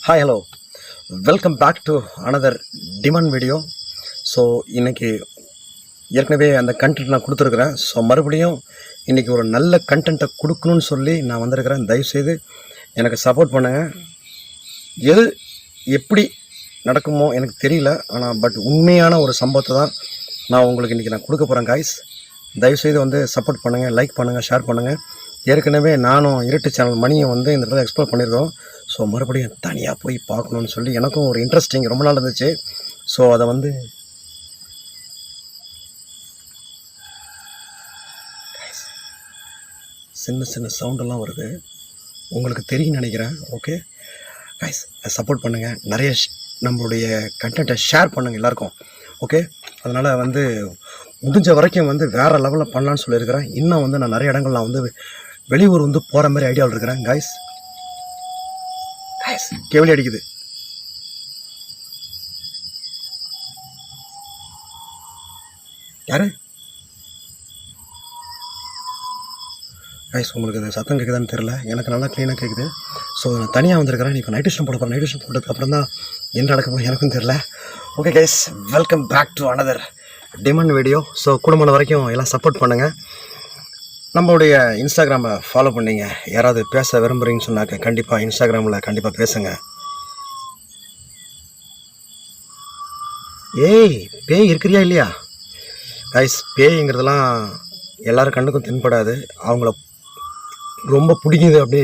Hi hello, welcome back to another demand video. So இன்றைக்கி ஏற்கனவே அந்த கண்டென்ட் நான் கொடுத்துருக்குறேன். ஸோ மறுபடியும் இன்றைக்கி ஒரு நல்ல கண்டென்ட்டை கொடுக்கணும்னு சொல்லி நான் வந்திருக்கிறேன். தயவுசெய்து எனக்கு சப்போர்ட் பண்ணுங்கள். எது எப்படி நடக்குமோ எனக்கு தெரியல, ஆனால் பட் உண்மையான ஒரு சம்பவத்தை தான் நான் உங்களுக்கு இன்றைக்கி நான் கொடுக்க போகிறேன் காய்ஸ். தயவுசெய்து வந்து சப்போர்ட் பண்ணுங்கள், லைக் பண்ணுங்கள், ஷேர் பண்ணுங்கள். ஏற்கனவே நானும் இருட்டு சேனல் மணியை வந்து இந்த இடத்துல எக்ஸ்ப்ளோர் பண்ணியிருக்கோம். ஸோ மறுபடியும் தனியாக போய் பார்க்கணுன்னு சொல்லி எனக்கும் ஒரு இன்ட்ரெஸ்டிங் ரொம்ப நாள் இருந்துச்சு. ஸோ அதை வந்து சின்ன சின்ன சவுண்டெல்லாம் வருது, உங்களுக்கு தெரியும் நினைக்கிறேன். ஓகே கைஸ், சப்போர்ட் பண்ணுங்கள், நிறைய நம்மளுடைய கண்டென்ட்டை ஷேர் பண்ணுங்கள் எல்லாருக்கும். ஓகே, அதனால் வந்து முடிஞ்ச வரைக்கும் வந்து வேறு லெவலில் பண்ணலான்னு சொல்லியிருக்கிறேன். இன்னும் வந்து நான் நிறைய இடங்கள் நான் வந்து வெளியூர் வந்து போகிற மாதிரி ஐடியாவில் இருக்கிறேன் கைஸ். கேவலி அடிக்குது. யாரு கைஸ்? உங்களுக்கு இந்த சத்தம் கேட்குதான்னு தெரியல, எனக்கு நல்லா க்ளீனாக கேட்குது. ஸோ நான் தனியாக வந்திருக்கிறேன். இப்போ நைட் விஷன் போட போகிறேன். நைட் விஷன் போட்டதுக்கு அப்புறம் தான் என்ன நடக்கும் எனக்கும் தெரியல. Okay guys, welcome back to another demand video. So குடும்பம் வரைக்கும் எல்லாம் சப்போர்ட் பண்ணுங்கள். நம்மளுடைய இன்ஸ்டாகிராமை ஃபாலோ பண்ணிங்க. யாராவது பேச விரும்புகிறீங்கன்னு சொன்னாக்க கண்டிப்பாக இன்ஸ்டாகிராமில் கண்டிப்பாக பேசுங்க. ஏய், பேய் இருக்கிறியா இல்லையா கைஸ்? பேய்ங்கிறதெல்லாம் எல்லோரும் கண்ணுக்கும் தென்படாது. அவங்கள ரொம்ப பிடிக்குது, அப்படி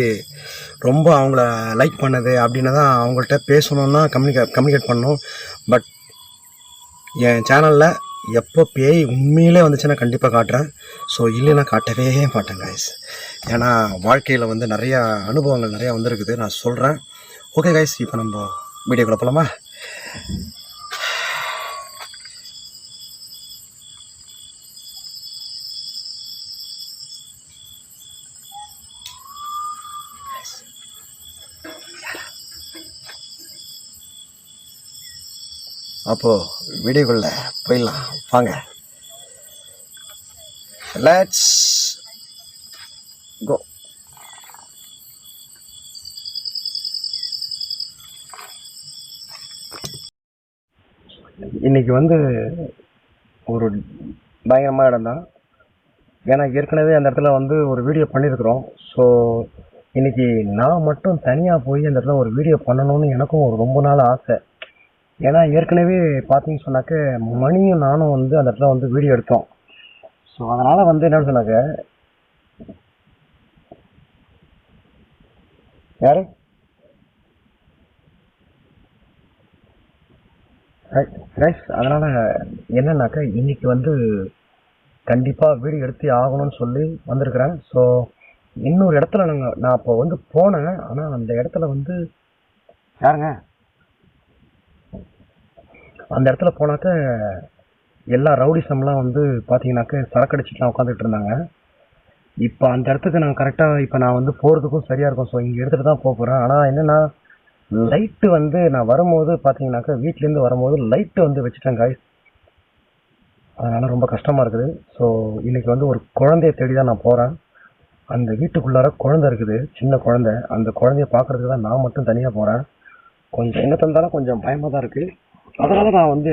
ரொம்ப அவங்கள லைக் பண்ணது அப்படின்னு தான் அவங்கள்ட்ட பேசணுன்னா கம்யூனிகேட் பண்ணணும். பட் என் சேனலில் எப்போ பேய் உண்மையிலே வந்துச்சுன்னா கண்டிப்பாக காட்டுறேன். ஸோ இல்லைன்னா காட்டவே மாட்டேன் கைஸ். ஏன்னா வாழ்க்கையில் வந்து நிறையா அனுபவங்கள் நிறையா வந்திருக்குது, நான் சொல்கிறேன். ஓகே கைஸ், இப்போ நம்ம வீடியோக்குள்ள போகலாமா? அப்போது வீடியோக்குள்ளே போயிடலாம் வாங்க. Let's go. இன்றைக்கி வந்து ஒரு பயங்கரமான இடம் தான். ஏன்னா ஏற்கனவே அந்த இடத்துல வந்து ஒரு வீடியோ பண்ணியிருக்கிறோம். ஸோ இன்றைக்கி நான் மட்டும் தனியாக போய் அந்த இடத்துல ஒரு வீடியோ பண்ணணும்னு எனக்கும் ஒரு ரொம்ப நாள் ஆசை. ஏன்னா ஏற்கனவே பார்த்தீங்கன்னு சொன்னாக்க மணியும் நானும் வந்து அந்த இடத்துல வந்து வீடியோ எடுத்தோம். ஸோ அதனால் வந்து என்னன்னு சொன்னாக்க, யாரு ரைஸ், அதனால் என்னன்னாக்கா இன்னைக்கு வந்து கண்டிப்பாக வீடியோ எடுத்து ஆகணும்னு சொல்லி வந்திருக்கிறேன். ஸோ இன்னொரு இடத்துல நான் அப்போ வந்து போனேன். ஆனால் அந்த இடத்துல வந்து யாருங்க, அந்த இடத்துல போனாக்க எல்லா ரவுடிசம்லாம் வந்து பார்த்தீங்கன்னாக்க சரக்கடிச்சிட்டுலாம் உட்காந்துட்டு இருந்தாங்க. இப்போ அந்த இடத்துக்கு நான் கரெக்டாக இப்போ நான் வந்து போகிறதுக்கும் சரியாக இருக்கும். ஸோ இங்கே எடுத்துகிட்டு தான் போகிறேன். ஆனால் என்னென்னா லைட்டு வந்து நான் வரும்போது பார்த்தீங்கன்னாக்கா வீட்டிலேருந்து வரும்போது லைட்டு வந்து வச்சுட்டேன் காய்ஸ். அதனால் ரொம்ப கஷ்டமாக இருக்குது. ஸோ இன்றைக்கி வந்து ஒரு குழந்தைய தேடி தான் நான் போகிறேன். அந்த வீட்டுக்குள்ளார குழந்தை இருக்குது, சின்ன குழந்தை. அந்த குழந்தைய பார்க்குறதுக்கு தான் நான் மட்டும் தனியாக போகிறேன். கொஞ்சம் என்ன தந்தாலும் கொஞ்சம் பயமாக தான் இருக்குது. அதனால நான் வந்து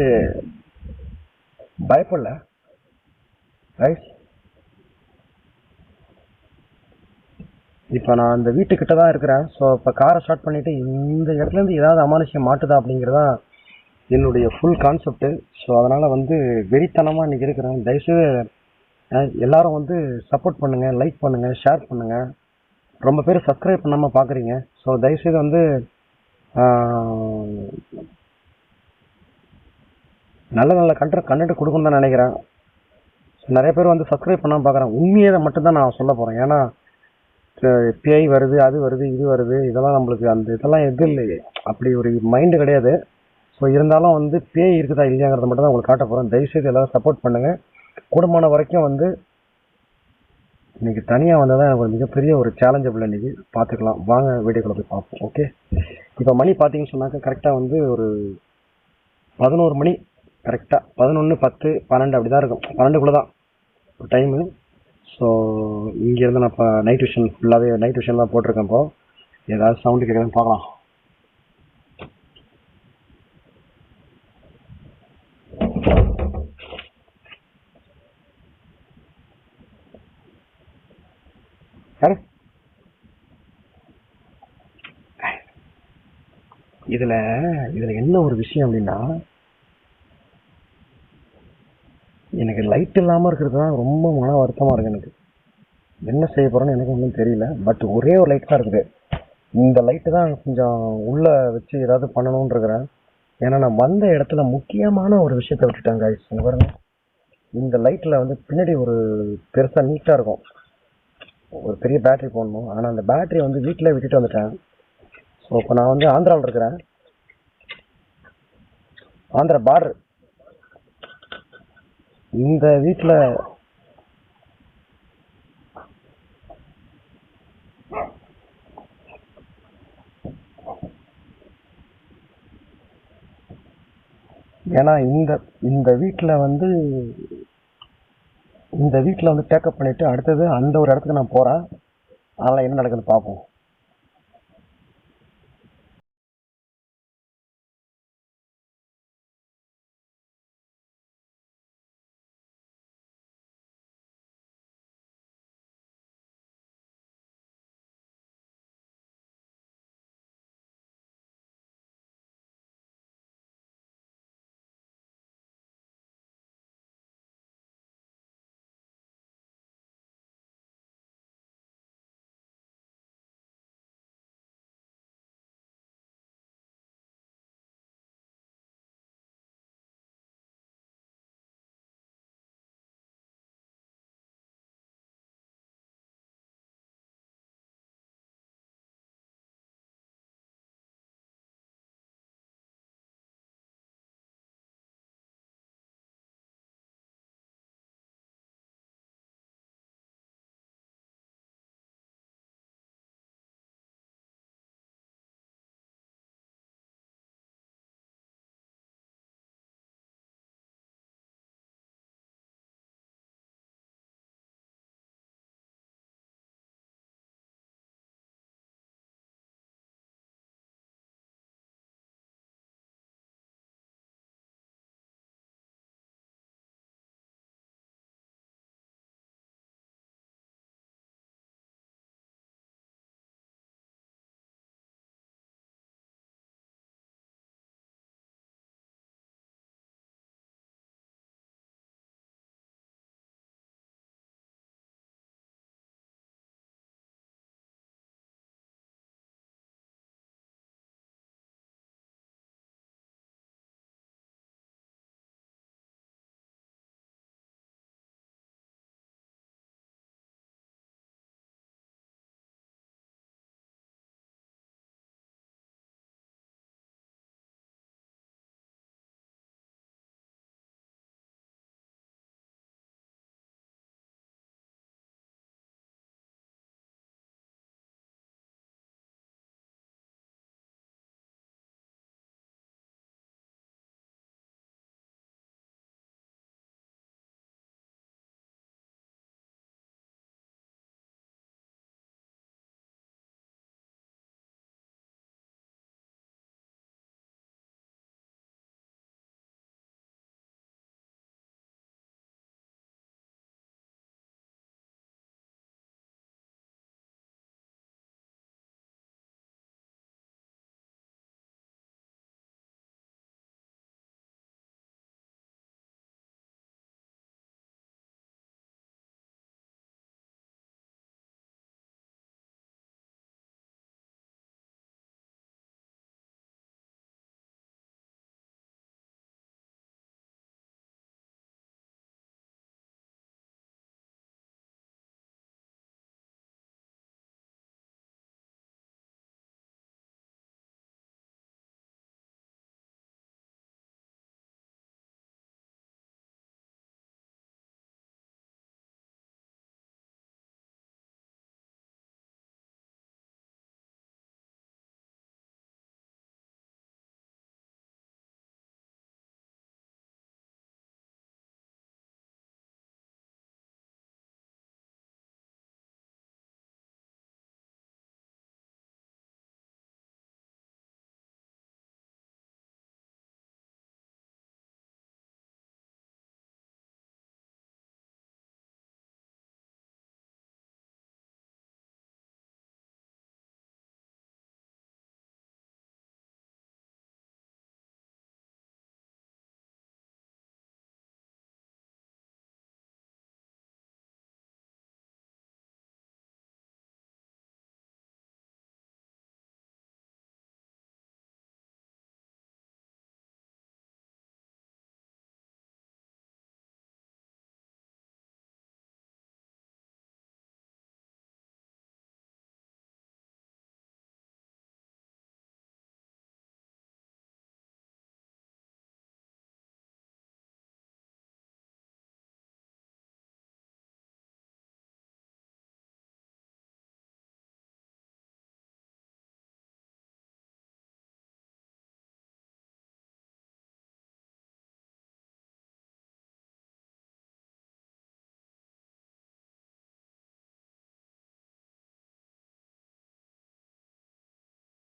பயப்படல ரைட். இப்போ நான் அந்த வீட்டுக்கிட்ட தான் இருக்கிறேன். ஸோ இப்போ காரை ஸ்டார்ட் பண்ணிவிட்டு இந்த இடத்துலேருந்து ஏதாவது அமானுஷம் மாட்டுதா அப்படிங்கிறதான் என்னுடைய ஃபுல் கான்செப்ட்டு. ஸோ அதனால் வந்து வெறித்தனமாக இன்றைக்கி இருக்கிறேன். தயவுசெய்து எல்லோரும் வந்து சப்போர்ட் பண்ணுங்கள், லைக் பண்ணுங்கள், ஷேர் பண்ணுங்கள். ரொம்ப பேர் சப்ஸ்கிரைப் பண்ணாமல் பார்க்குறீங்க. ஸோ தயவுசெய்து வந்து நல்ல நல்ல கண்டென்ட் கொடுக்கணும்னு தான் நினைக்கிறேன். நிறைய பேர் வந்து சப்ஸ்கிரைப் பண்ணாமல் பார்க்குறேன். உண்மையை மட்டும்தான் நான் சொல்ல போகிறேன். ஏன்னா பேய் வருது, அது வருது, இது வருது, இதெல்லாம் நம்மளுக்கு அந்த இதெல்லாம் எது இல்லையே, அப்படி ஒரு மைண்டு கிடையாது. ஸோ இருந்தாலும் வந்து பேய் இருக்குதா இல்லையாங்கிறத மட்டும் தான் உங்களுக்கு காட்ட போகிறேன். தயவுசெய்து எல்லோரும் சப்போர்ட் பண்ணுங்கள். கூடுமான வரைக்கும் வந்து இன்றைக்கி தனியாக வந்தால் தான் எனக்கு ஒரு மிகப்பெரிய ஒரு சேலஞ்சபிள். இன்றைக்கி பார்த்துக்கலாம் வாங்க, வீடியோக்குள்ளே போய் பார்ப்போம். ஓகே, இப்போ மணி பார்த்தீங்கன்னு சொன்னாக்க கரெக்டாக வந்து ஒரு 11 மணி, கரெக்டாக 11, 10, 12 அப்படி தான் இருக்கும். 12குள்ளே தான் டைமு. ஸோ இங்கேருந்து நான் இப்போ நைட் விஷன் ஃபுல்லாகவே நைட் விஷன் தான் போட்டிருக்கேன். இப்போ ஏதாவது சவுண்டு கேட்குதுன்னு பார்க்கலாம். யாரு இதுல இதுல என்ன ஒரு விஷயம் அப்படின்னா, எனக்கு லைட் இல்லாம இருக்கிறது தான் ரொம்ப மன வருத்தமா இருக்கு எனக்கு. என்ன செய்ய போறேன்னு எனக்கு ஒன்றும் தெரியல. பட் ஒரே ஒரு லைட் தான் இருக்குது. இந்த லைட்டு தான் கொஞ்சம் உள்ள வச்சு ஏதாவது பண்ணணும்னு இருக்கிறேன். ஏன்னா நான் வந்த இடத்துல முக்கியமான ஒரு விஷயத்த விட்டுட்டேன் guys. இங்க பாருங்க, இந்த லைட்ல வந்து பின்னாடி ஒரு பெருசா நீட்டா இருக்கும். ஒரு பெரிய பேட்டரி போடணும். ஆனா அந்த பேட்டரி வந்து வீட்டிலே விட்டுட்டு வந்துட்டேன். ஸோ இப்போ நான் வந்து ஆந்திராவில் இருக்கிறேன். ஆந்திரா பார்டர். இந்த வீட்டில் ஏன்னா இந்த இந்த வீட்டில் வந்து இந்த வீட்டில் வந்து டேக்கப் பண்ணிட்டு அடுத்தது அந்த ஒரு இடத்துக்கு நான் போறேன். அதனால என்ன நடக்குதுன்னு பார்ப்போம்.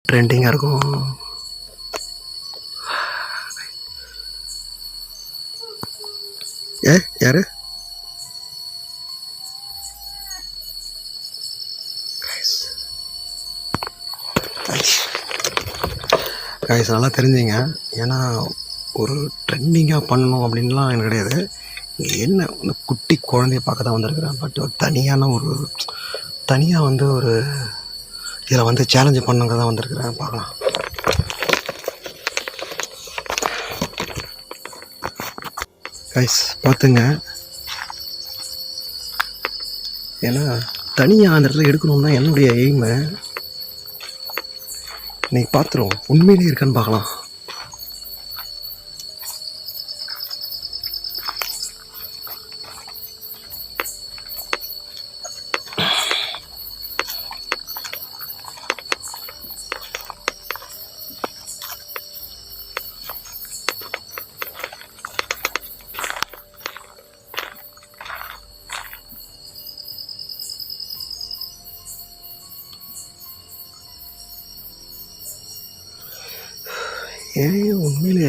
ட்ரெண்டிங்காக இருக்கும். யாரு கைஸ் நல்லா தெரிஞ்சுங்க. ஏன்னா ஒரு ட்ரெண்டிங்காக பண்ணணும் அப்படின்லாம் எனக்கு கிடையாது. என்ன இந்த குட்டி குழந்தைய பார்க்க தான் வந்திருக்கிறேன். பட் தனியாக வந்து ஒரு இதில் வந்து சேலஞ்சு பண்ணுங்க தான் வந்திருக்கிறேன். பார்க்கலாம். கைஸ் பார்த்துங்க. ஏன்னா தனியாக அந்த இடத்துல எடுக்கணும் தான் என்னுடைய எய்மு. இன்னைக்கு பார்த்துருவோம் உண்மையிலே இருக்கான்னு பார்க்கலாம். ஏன் உண்மையிலே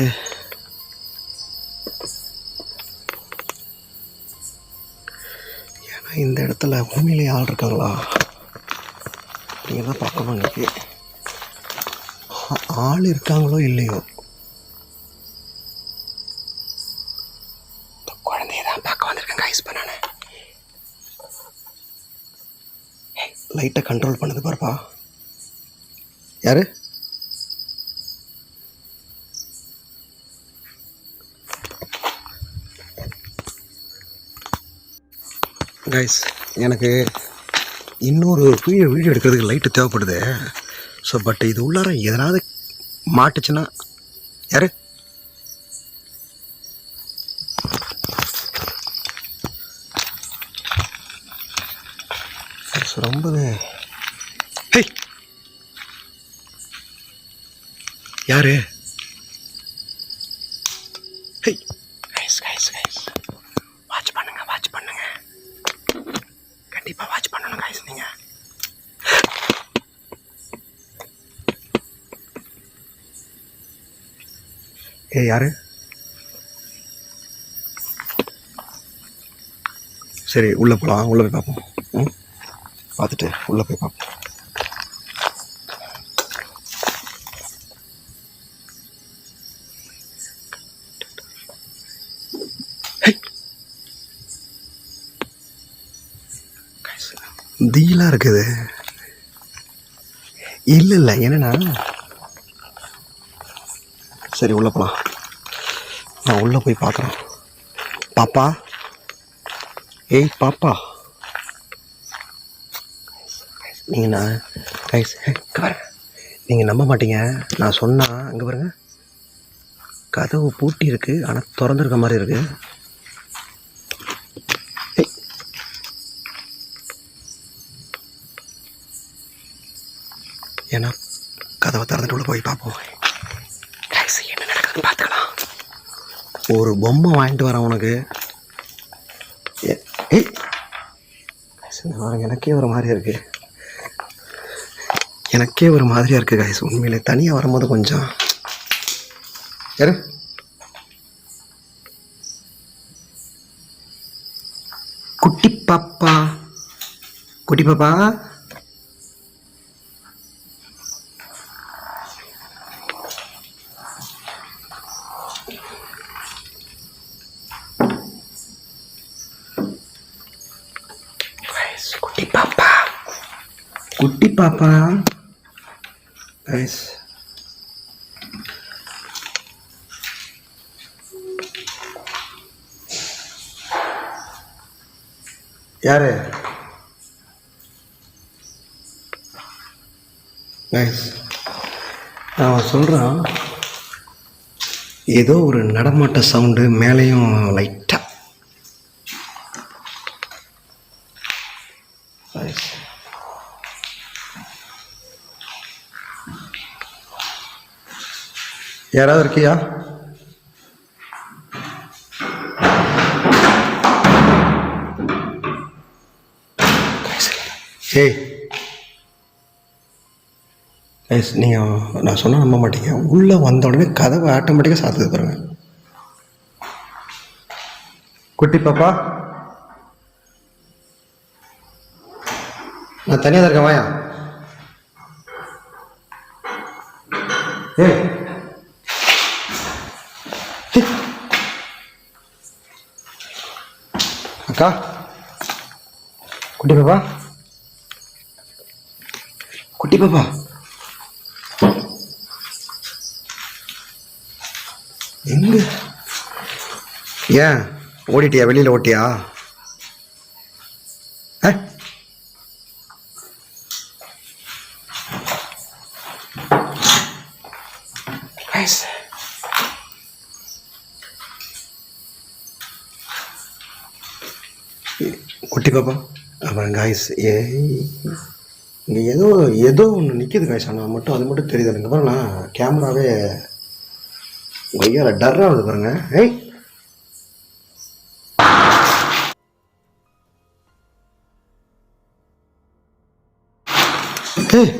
ஏன்னா இந்த இடத்துல உண்மையிலே ஆள் இருக்காங்களா நீங்கள் தான் பார்க்கணும். இன்னைக்கு ஆள் இருக்காங்களோ இல்லையோ, குழந்தைய தான் பார்க்க வந்திருக்கேன் கைஸ். இப்போ நான் லைட்டை கண்ட்ரோல் பண்ணது பாருப்பா. யாரு கைஸ்? எனக்கு இன்னொரு வீடியோ எடுக்கிறதுக்கு லைட்டு தேவைப்படுது. ஸோ பட் இது உள்ளார எதனாவது மாட்டுச்சுன்னா யாரு ரொம்பவே யாரு வாட்ச் பண்ணுங்க கண்டிப்பாக வாட்ச் பண்ணணும் கைஸ். நீங்கள் யாரு சரி உள்ளே போகலாம். உள்ளே போய் பார்ப்போம். பார்த்துட்டு உள்ளே போய் பார்ப்போம். தீலாம் இருக்குது. இல்லை என்னன்னா சரி உள்ளே போகலாம். நான் உள்ளே போய் பார்க்குறேன். பாப்பா, ஏய் பாப்பா, நீங்கள் நம்ப மாட்டீங்க. நான் சொன்னால் அங்கே பாருங்க, கதவு பூட்டி இருக்கு, ஆனால் திறந்துருக்க மாதிரி இருக்கு. ஏன்னா கதவை திறந்துட்டு உள்ள போய் பார்ப்போம். என்ன நடக்குதுன்னு பார்த்துக்கலாம். ஒரு பொம்மை வாங்கிட்டு வரேன் உனக்கு. எனக்கே ஒரு மாதிரியா இருக்கு கைஸ். உண்மையிலே தனியாக வரும்போது கொஞ்சம் யாரு குட்டி பாப்பா குட்டி பாப்பா கைஸ். யாரு கைஸ்? நான் சொல்கிறேன், ஏதோ ஒரு நடமாட்ட சவுண்டு மேலேயும் லைட்டாக. யாராவது இருக்கியா? ஏய் கைஸ் நீங்கள் நான் சொன்னால் நம்ப மாட்டீங்க, உள்ளே வந்த உடனே கதவை ஆட்டோமேட்டிக்காக சாத்துது பாருங்க. குட்டி பாப்பா, நான் தனியாக தான் இருக்கேன், வாயா. ஏய் அக்கா, குட்டி பாப்பா, குட்டி பாப்பா, எங்க? ஏன் ஓடிட்டியா? வெளியில் ஓட்டியா? குட்டி பாப்பா, அப்புறம் காய்ஸ் இங்கே ஏதோ ஏதோ ஒன்று நிற்கிது காய்ஸ். ஆனால் மட்டும் அது மட்டும் தெரியுது எனக்கு. பாருங்க, நான் கேமராவே கொய்யால டர் ஆகுது பாருங்க. ஏய் ஏய்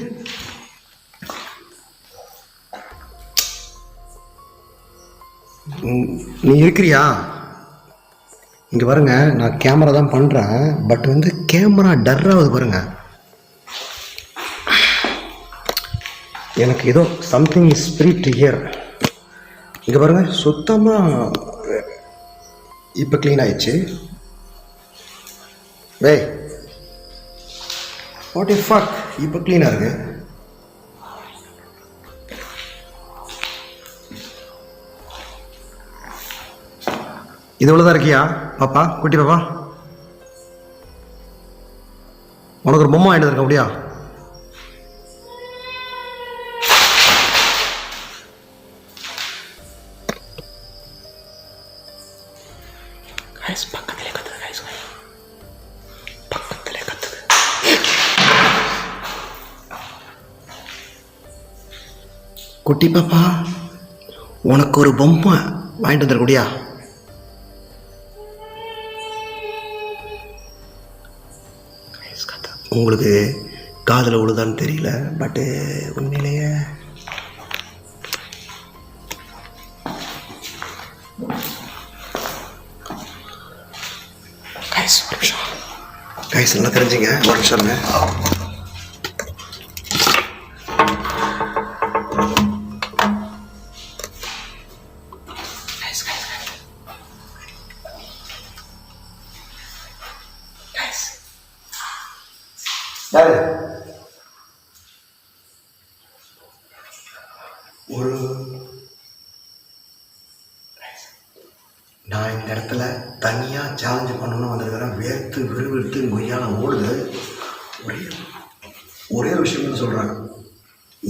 நீ இருக்கிறியா? இங்கே பாருங்க, நான் கேமரா தான் பண்ணுறேன், பட் வந்து கேமரா டர் ஆகுது பாருங்க. எனக்கு ஏதோ சம்திங் ஸ்பிரிட் ஹியர். இங்கே பாருங்க, சுத்தமாக இப்போ க்ளீன் ஆயிடுச்சு. வே வாட் இஸ் ஃபக், இப்போ க்ளீனாக இருக்கு. இது இவ்வளோதான் இருக்கியா பாப்பா? குட்டி பாப்பா, உனக்கு ஒரு பொம்மை வாங்கிட்டு இருக்க அப்படியா? பக்கத்திலே கத்துது கைஸ், பக்கத்திலே கத்துது. குட்டி பாப்பா, உனக்கு ஒரு பொம்மை வாங்கிட்டு வந்துருக்கூடியா? உங்களுக்கு காதில் உழுதான்னு தெரியல, பட்டு உண்மையிலேயே கைஸ் ஒரு நிமிஷம். கைஸ் நல்லா தெரிஞ்சுங்க, ஒரு நிமிஷம். ஒரு நான் இந்த இடத்துல தனியாக சேலஞ்சு பண்ணணும்னு வந்திருக்கிறேன். வேர்த்து விறுவிறுத்து கொய்யால ஓடுது. ஒரே ஒரு விஷயம் தான் சொல்கிறேன்,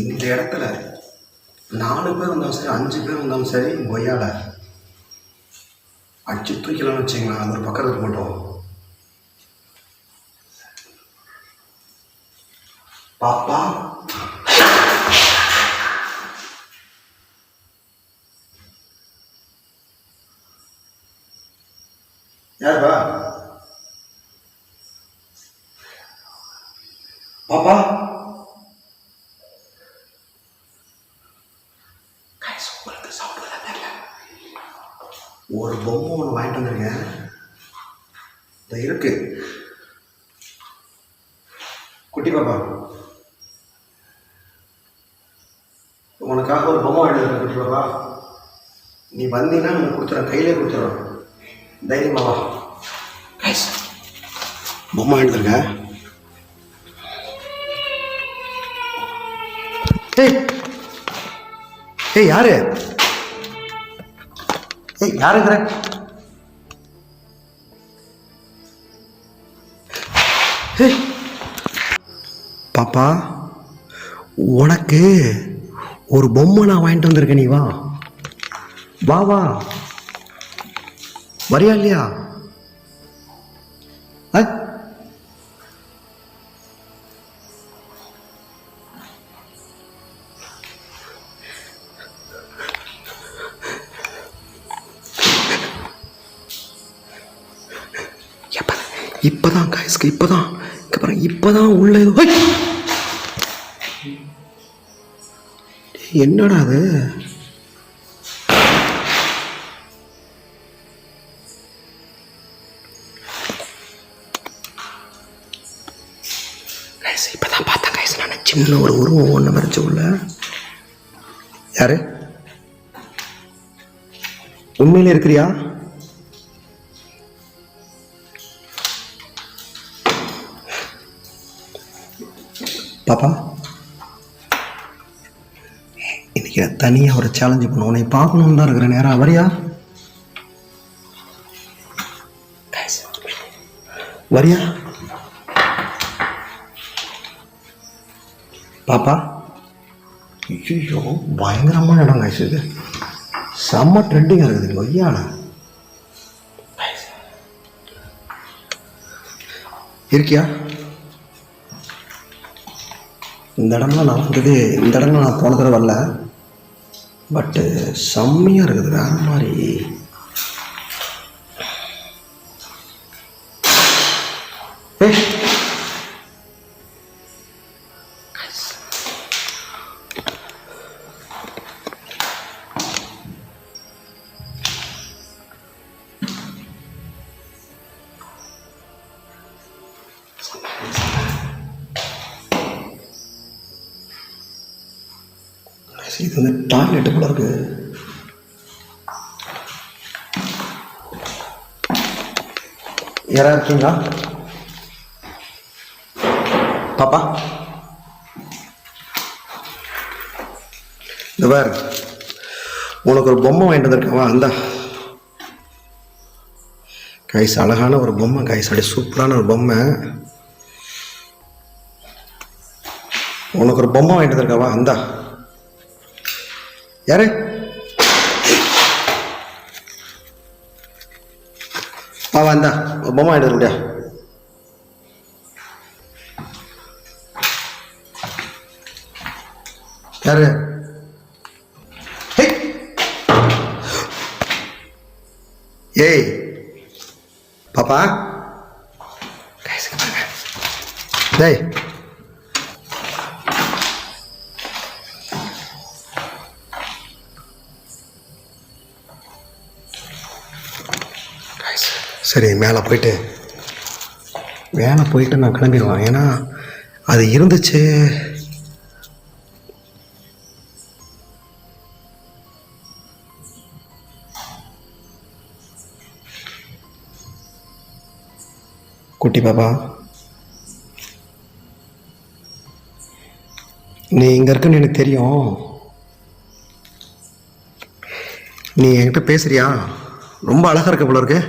இந்த இடத்துல 4 பேர் வந்தாலும் சரி, 5 பேர் வந்தாலும் சரி, கொய்யால அடிச்சு தூக்கலாம்னு வச்சுங்களேன். அது ஒரு பக்கத்துக்கு மட்டும் பாப்பா. யாருப்பா? பாப்பா, உங்களுக்கு சவுண்ட் வர தெரியல. ஒரு பொம்மை ஒன்று வாங்கிட்டு வந்துருக்கேன், இது இருக்கு. குட்டி பாப்பா, உனக்காக ஒரு பொம்மை வாங்கிட்டு வந்துருக்கேன். குட்டி பாப்பா, நீ வந்தீங்கன்னா நான் கொடுத்துறேன், கையிலே கொடுத்துறேன். தைரியமாவா? பொம்மை எடுத்துருக்க. ஏய் யாரு? ஏய் யாருங்கிற? பாப்பா, உனக்கு ஒரு பொம்மை நான் வாங்கிட்டு வந்திருக்கேன். நீ வா வா வா, வரியா இல்லையா? இப்பதான் கைஸ்க்கு இப்பதான் உள்ள என்னடா அது? இப்பதான் பார்த்தேன் கைஸ், நான் சின்ன ஒரு உருவம் ஒன்று மறைச்சு உள்ள. யாரு? உண்மையிலே இருக்கிறியா? பாப்பா, இன்னைக்கு தனியாக ஒரு சேலஞ்சு பண்ணுவோம். உன்னை பார்க்கணுன்னு தான் இருக்கிற நேரம். வரியா? வரியா பாப்பா? ஐயோ, பயங்கரமான இடம் கைஸ் இது. செம்ம ட்ரெண்டிங்காக இருக்குது ஐயாடா. இருக்கியா? இந்த இடம்லாம் நான் வந்தது, இந்த இடம்லாம் நான் போன தடவை வரல. பட்டு செம்மையாக இருக்குது, வேறு மாதிரி. இது வந்து டாய்லெட்டு போல இருக்கு. யாரா இருக்கீங்களா பாப்பா? இந்த வேறு உனக்கு ஒரு பொம்மை வாங்கிட்டு வந்திருக்கவா? அந்த கைஸ் அழகான ஒரு பொம்மை கைஸ், அப்படியே சூப்பரான ஒரு பொம்மை. உனக்கு ஒரு பொம்மை வாங்கிட்டு வந்திருக்கவா? அந்த யாரு? வந்தா ஒரு பொம்மை வாங்கிட்டு வர முடியா? யாரு? ஏய் பாப்பா, டேய் சரி, மேலே போயிட்டு நான் கிளம்பிடுவேன். ஏன்னா அது இருந்துச்சு. குட்டி பாப்பா, நீ இங்கே இருக்குன்னு எனக்கு தெரியும். நீ என்கிட்ட பேசுறியா? ரொம்ப அழகாக இருக்க போல இருக்கு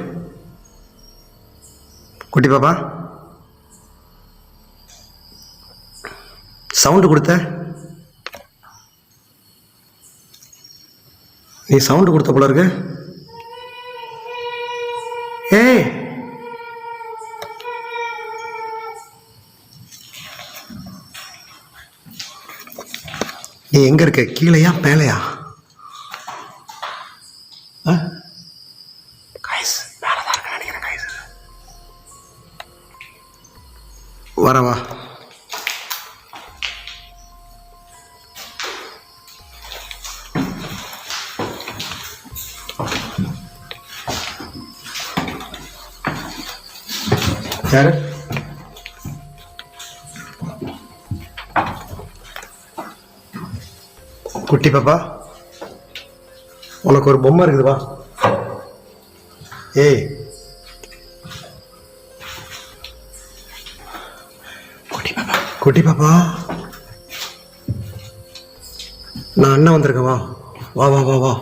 குட்டி பாப்பா. சவுண்டு கொடுத்த, நீ சவுண்டு கொடுத்த போல இருக்கு. ஏய் நீ எங்க இருக்க? கீழையா மேலையா? மேலதான் இருக்க நினைக்கிறேன் கைஸ். வரவா? யாரு? குட்டி பாப்பா, உனக்கு ஒரு பொம்மை இருக்குதுவா? ஏய் குட்டி பாப்பா, நான் அண்ணன் வந்திருக்கேன். வா வா வா வா வா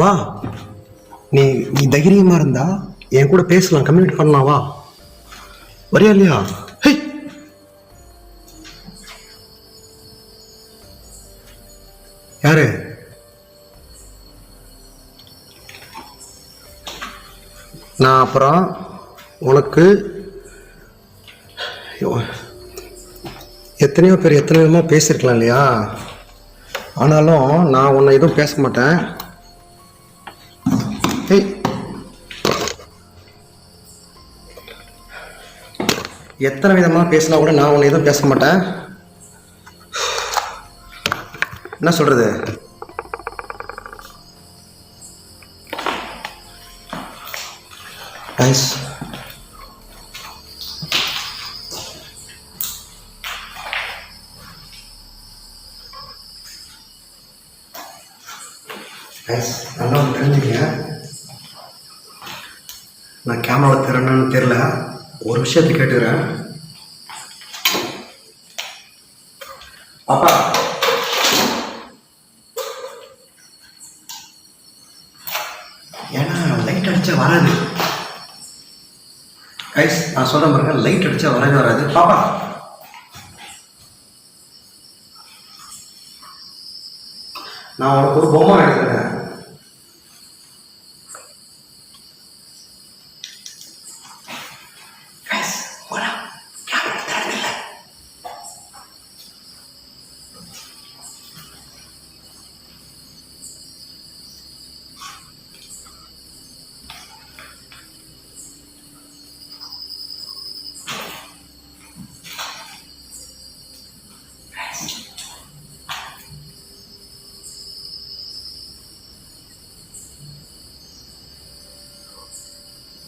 வா. நீ தைரியமா இருந்தா என் கூட பேசலாம், கம்யூனிகேட் பண்ணலாம். வா, வரியா இல்லையா? யாரு? நான் அப்புறம் உனக்கு எத்தனையோ பேர் எத்தனை விதமாக பேசியிருக்கலாம் இல்லையா? ஆனாலும் நான் உன்னை எதுவும் பேச மாட்டேன். எத்தனை விதமாக பேசினா கூட நான் உன்னை எதுவும் பேச மாட்டேன். என்ன சொல்கிறது? கைஸ் நல்லா தெரிஞ்சுக்கங்க, நான் கேமராவில் திறன்னு தெரில. ஒரு விஷயத்தை கேட்டுக்கிறேன். பாப்பா ஏன்னா லைட் அடித்தா வராது கைஸ், நான் சொல்கிறேன் பாருங்க, லைட் அடித்தா வரவே வராது. பாப்பா நான் உனக்கு ஒரு பொம்மை எடுத்துக்கிறேன்.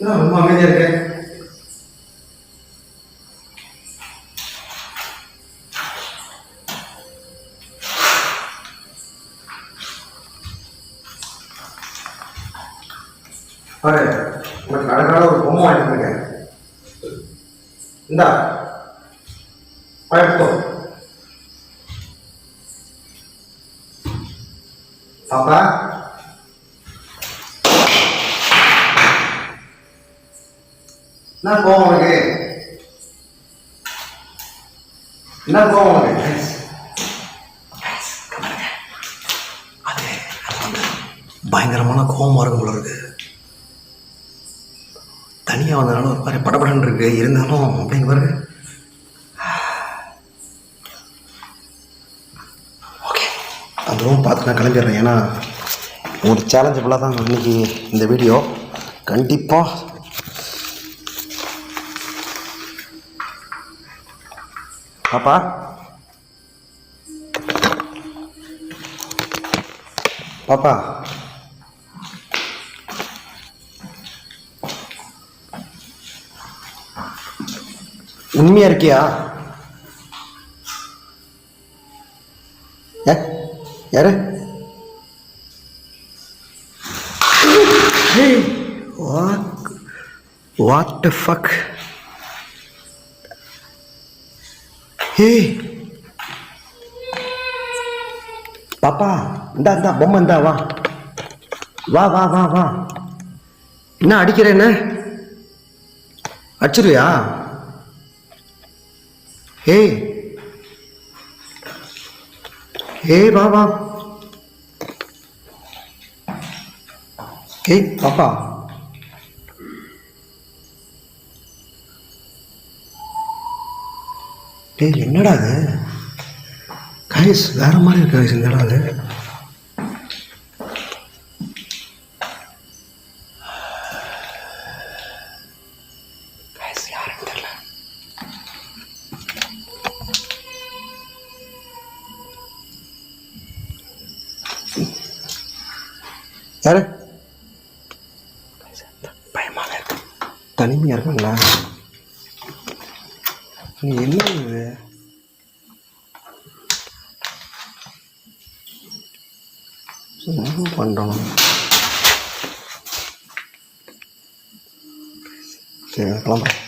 ரொம்ப அமைதியாக இருக்கேன். பாரு, உனக்கு அழகான ஒரு பொம்மை வாங்கிருக்கேன். இந்தா பழப்போ. பாப்பா என்ன கோவம் உனக்கு? என்ன கோவம் உனக்கு? அது பயங்கரமான கோவமாக இருக்கும் போல இருக்கு. தனியாக வந்ததுனால ஒரு மாதிரி படபடன்னு இருக்கு. இருந்தாலும் அப்படிங்க பாருங்க. ஓகே, அதுவும் பார்த்து நான் கிளம்பிடுறேன். ஏன்னா ஒரு சேலஞ்சு ஃபுல்லாக தான் இன்னைக்கு இந்த வீடியோ. கண்டிப்பாக பாப்பா பாப்பா உண்மையா இருக்கியா? யாரு? What the fuck? Hey பாப்பா, இந்தா பொம்மை, இந்தா வா வா வா வா வா. என்ன அடிக்கிற? என்ன அடிச்சிருவியா? ஏய் ஏய் வா வா. ஏய் பாப்பா, ஏய் என்னடா அது? கைஸ் வேற மாதிரி இருக்கு கைஸ். என்னடா அது? கைஸ் யாருன்னு தெரியல. யாரு? பயமாக இருக்கு, தனிமையா இருக்குங்களா? என்ன இது? என்ன பண்ணுறோம்? சரி கிளம்புறேன்.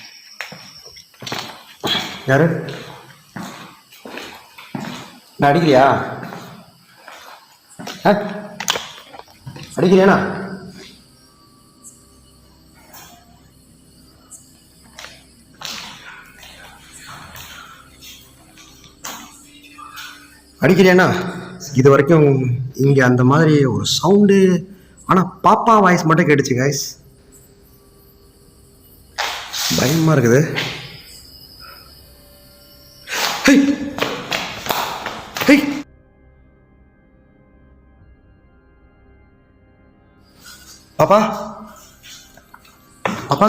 யாரு? நான் அடிக்கலையா? அடிக்கலையாண்ணா? அடிக்கலையாண்ணா? இது வரைக்கும் இங்கே அந்த மாதிரி ஒரு சவுண்டு, ஆனால் பாப்பா வாய்ஸ் மட்டும் கேட்டுச்சு கைஸ். பயமாக இருக்குது. பாப்பா பாப்பா,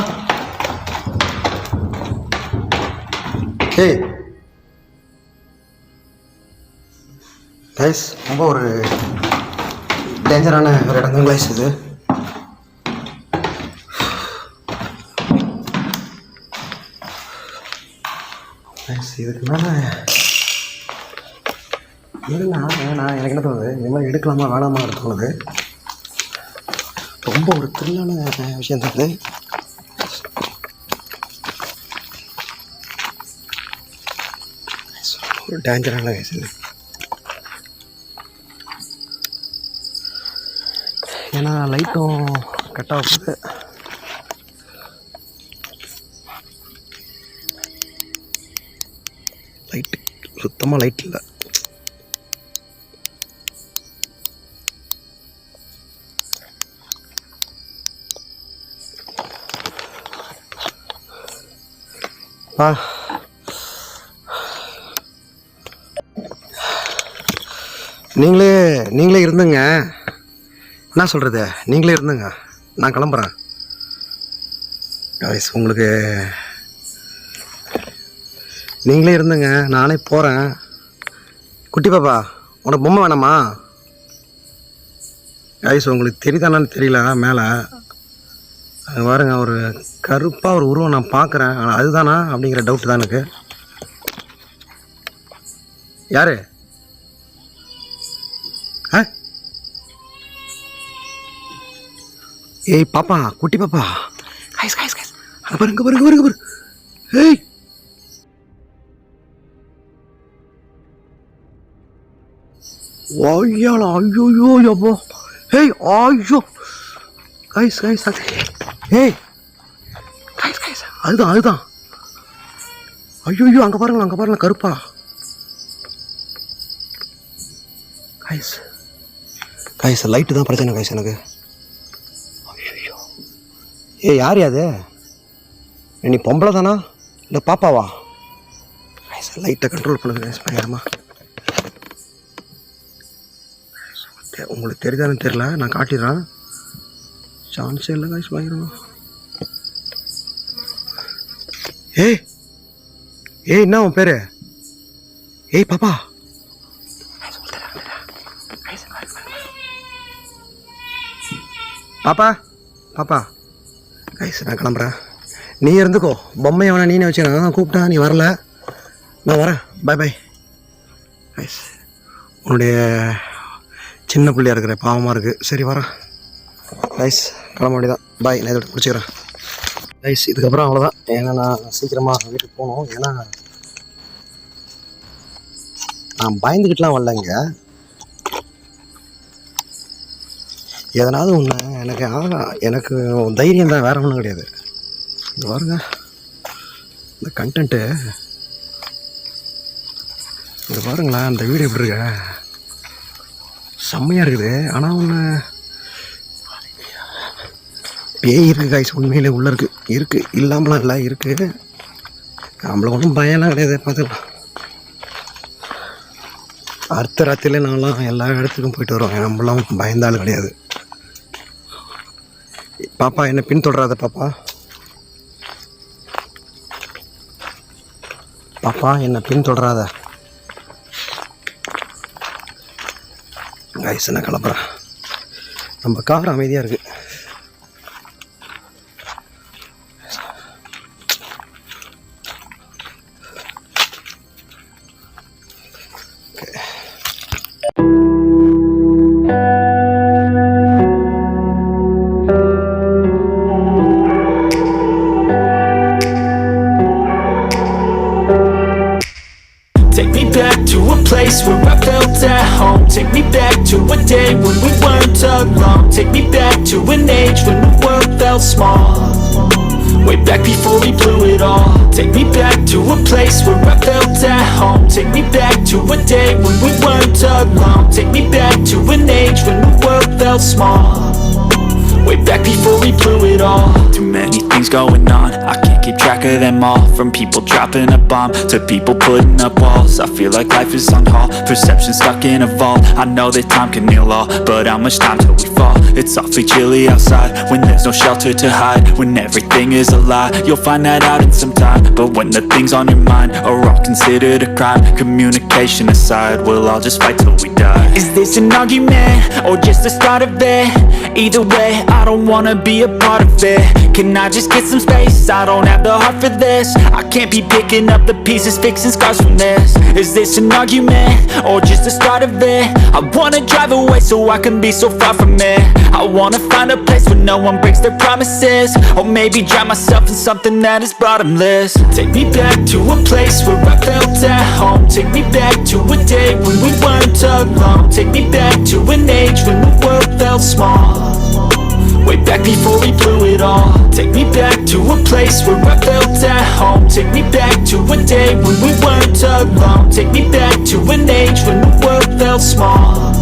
கைஸ் ரொம்ப ஒரு டேஞ்சரான ஒரு இடம் தான் கைஸ் இது. கைஸ் இதுக்கு மேலே ஏன்னா எனக்கு என்ன தோணுது, இந்த மாதிரி எடுக்கலாமா வேணாமா தோணுது. ரொம்ப ஒரு த்ரில்லான விஷயம் தான் இது. ஒரு டேஞ்சரான கைஸ் இது. ஏன்னா லைட்டும் கட் ஆகுது. லைட்டு சுத்தமாக லைட் இல்லை. நீங்களே இருந்துங்க. என்ன சொல்கிறது, நீங்களே இருந்துங்க, நான் கிளம்புறேன். கைஸ் உங்களுக்கு நீங்களே இருந்துங்க, நானே போகிறேன். குட்டி பாப்பா உனக்கு பொம்மை வேணாமா? கைஸ் உங்களுக்கு தெரியுதானான்னு தெரியல, மேலே அது பாருங்க ஒரு கருப்பாக ஒரு உருவம் நான் பார்க்குறேன். ஆனால் அதுதானா அப்படிங்கிற டவுட் தான் எனக்கு. யாரு? ஏய் பாப்பா, குட்டி பாப்பா, கைஸ் கைஸ் கைஸ் அங்கே பாருங்க பாருங்க பாருங்க பாரு. ஏய் ஐயாளா, ஐயோ யப்போ. ஏய் ஐயோ கைஸ் கைஸ் அது. ஏய் கைஸ் கைஸ் அதுதான். ஐயோ அங்கே பாருங்க கருப்பா. கைஸ் கைஸ் லைட்டு தான் பிரச்சனை கைஸ் எனக்கு. ஐயோ ஏய் யார் அது? நீ பொம்பளை தானா இல்லை பாப்பாவா? கைஸ் லைட்டை கண்ட்ரோல் பண்ணுது கைஸ் பயங்கரமா. உங்களுக்கு தெரியுதான்னு தெரியல, நான் காட்டிடுறேன். சான்ஸே இல்லை கைஸ் பயங்கரமா. ஏய் என்ன உன் பேரு? ஏய் பாப்பா, பாப்பா கைஸ் நான் கிளம்புறேன். நீ இருந்துக்கோ, பொம்மையை வேணா நீனே வச்சு. நான் கூப்பிட்டா நீ வரல, நான் வரேன். Bye bye guys. உன்னுடைய சின்ன பிள்ளையா இருக்கிற பாவமாக இருக்குது. சரி வரேன் கைஸ், கிளம்ப வேண்டியதான். பாய், நான் இதோட பிடிச்சிக்கிறேன் கைஸ். இதுக்கப்புறம் அவ்வளோதான். ஏன்னா நான் சீக்கிரமாக வீட்டுக்கு போகணும். ஏன்னா நான் பயந்துக்கிட்டுலாம் வரலங்க. எதனாவது ஒன்று எனக்கு தைரியம் தான், வேற ஒன்றும் கிடையாது. இது பாருங்க இந்த கண்டென்ட்டு, இது பாருங்களேன் அந்த வீடியோ எப்படி இருக்க, செம்மையாக இருக்குது. ஆனால் ஒன்று பேய் இருக்குது கைஸ், உண்மையிலே உள்ளே இருக்குது இல்லாமலாம் இல்லை, இருக்குது. நம்மளுக்கு ஒன்றும் பயம்லாம் கிடையாது. பார்த்துக்கலாம், அடுத்த ராத்திரியில் நான்லாம் எல்லா இடத்துக்கும் போயிட்டு வரோம். நம்மளாம் பயந்தாலும் கிடையாது. பாப்பா என்ன பின்தொடராத பாப்பா என்ன பின்தொடராத கைஸ். நான் கிளம்புறேன். நம்ம கார் அமைதியாக இருக்குது. Take me back to a place where I felt at home. Take me back to a day when we weren't alone. Take me back to an age when the world felt small. Way back before we blew it all. Take me back to a place where I felt at home. Take me back to a day when we weren't alone. Take me back to an age when the world felt small. way back before we blew it all. Too many things going on, I can't keep track of them all. From people dropping a bomb to people putting up walls. I feel like life is on hold, perception stuck in a vault. I know that time can heal all, but how much time till we fall? It's awfully chilly outside when there's no shelter to hide. When everything is a lie, you'll find that out in some time. But when the things on your mind are all considered a crime, communication aside, we'll all just fight till we die. Is this an argument or just the start of it? Either way, I don't wanna be a part of it. Can I just get some space? I don't have the heart for this. I can't be picking up the pieces, fixing scars from this. Is this an argument or just the start of it? I wanna drive away so I can be so far from it. I wanna find a place where no one breaks their promises, or maybe drown myself in something that is bottomless. Take me back to a place where I felt at home. Take me back to a day when we weren't alone. Take me back to an age when the world felt small, way back before we blew it all. Take me back to a place where I felt at home. Take me back to a day when we weren't alone. Take me back to an age when the world felt small,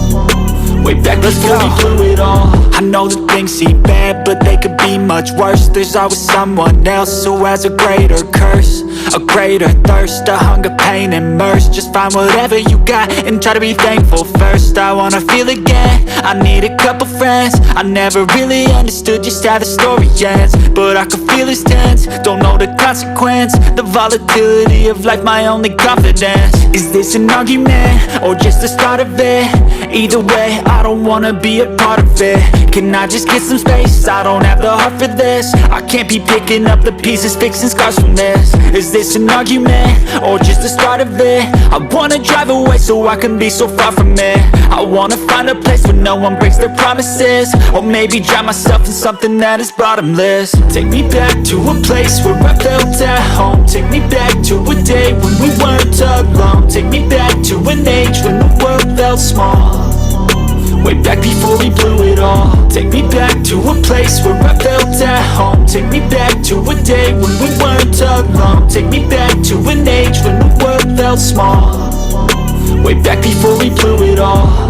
way back before we blew it all. I know that things seem bad, but they could be much worse. There's always someone else who has a greater curse, a greater thirst, a hunger, pain, and mercy. Just find whatever you got and try to be thankful first. I wanna feel again, I need a couple friends. I never really understood just how the story ends, but I can feel it's tense, don't know the consequence. The volatility of life, my only confidence. Is this an argument or just the start of it? Either way, I don't wanna be a part of it. Can I just get some space? I don't have the heart for this. I can't be picking up the pieces, fixing scars from this. Is this an argument or just the start of it? I wanna drive away so I can be so far from it. I wanna find a place where no one breaks their promises, or maybe drown myself in something that is bottomless. Take me back to a place where I felt at home. Take me back to a day when we weren't alone. Take me back to an age when the world felt small, way back before we blew it all. Take me back to a place where I felt at home. Take me back to a day when we weren't alone. Take me back to an age when the world felt small, way back before we blew it all.